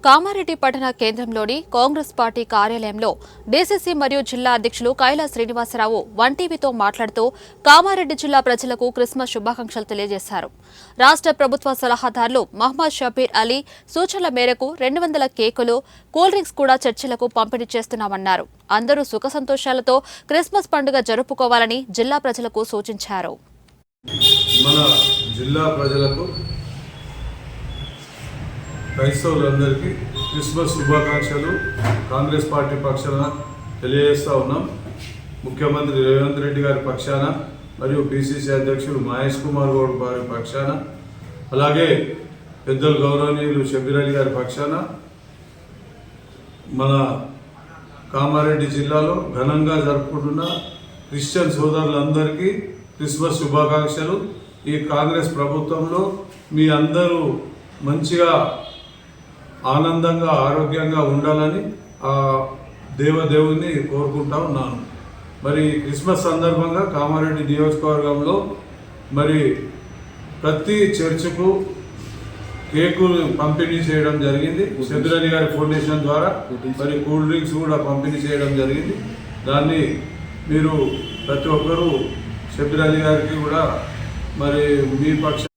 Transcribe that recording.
కామారెడ్డి పట్టణ కేంద్రంలోని కాంగ్రెస్ పార్టీ కార్యాలయంలో డీసీసీ మరియు జిల్లా అధ్యక్షులు కైలాస్ శ్రీనివాసరావు వన్ టీవీతో మాట్లాడుతూ కామారెడ్డి జిల్లా ప్రజలకు క్రిస్మస్ శుభాకాంక్షలు తెలియజేశారు. రాష్ట్ర ప్రభుత్వ సలహాదారులు మహమ్మద్ షబీర్ అలీ సూచనల మేరకు 200 కేకులు, కూల్ డ్రింక్స్ కూడా చర్చిలకు పంపిణీ చేస్తున్నామన్నారు. అందరూ సుఖ సంతోషాలతో క్రిస్మస్ పండుగ జరుపుకోవాలని జిల్లా ప్రజలకు సూచించారు. మన జిల్లా ప్రజలకు క్రైస్తవులందరికీ క్రిస్మస్ శుభాకాంక్షలు కాంగ్రెస్ పార్టీ పక్షాన తెలియజేస్తూ ఉన్నాం. ముఖ్యమంత్రి రేవంత్ రెడ్డి గారి పక్షాన మరియు పిసిసి అధ్యక్షులు మహేష్ కుమార్ గౌడ్ గారి పక్షాన, అలాగే పెద్దలు గౌరవనీయులు షబీర్ అలీ గారి పక్షాన మన కామారెడ్డి జిల్లాలో ఘనంగా జరుపుకుంటున్న క్రిస్టియన్ సోదరులందరికీ క్రిస్మస్ శుభాకాంక్షలు. ఈ కాంగ్రెస్ ప్రభుత్వంలో మీ అందరూ మంచిగా ఆనందంగా ఆరోగ్యంగా ఉండాలని ఆ దేవదేవుని కోరుకుంటా ఉన్నాను. మరి క్రిస్మస్ సందర్భంగా కామారెడ్డి నియోజకవర్గంలో మరి ప్రతి చర్చికు కేకులు పంపిణీ చేయడం జరిగింది. షబీర్ అలీ గారి ఫౌండేషన్ ద్వారా మరి కూల్ డ్రింక్స్ కూడా పంపిణీ చేయడం జరిగింది. దాన్ని మీరు ప్రతి ఒక్కరూ షబీర్ అలీ గారికి కూడా మరి మీ పక్ష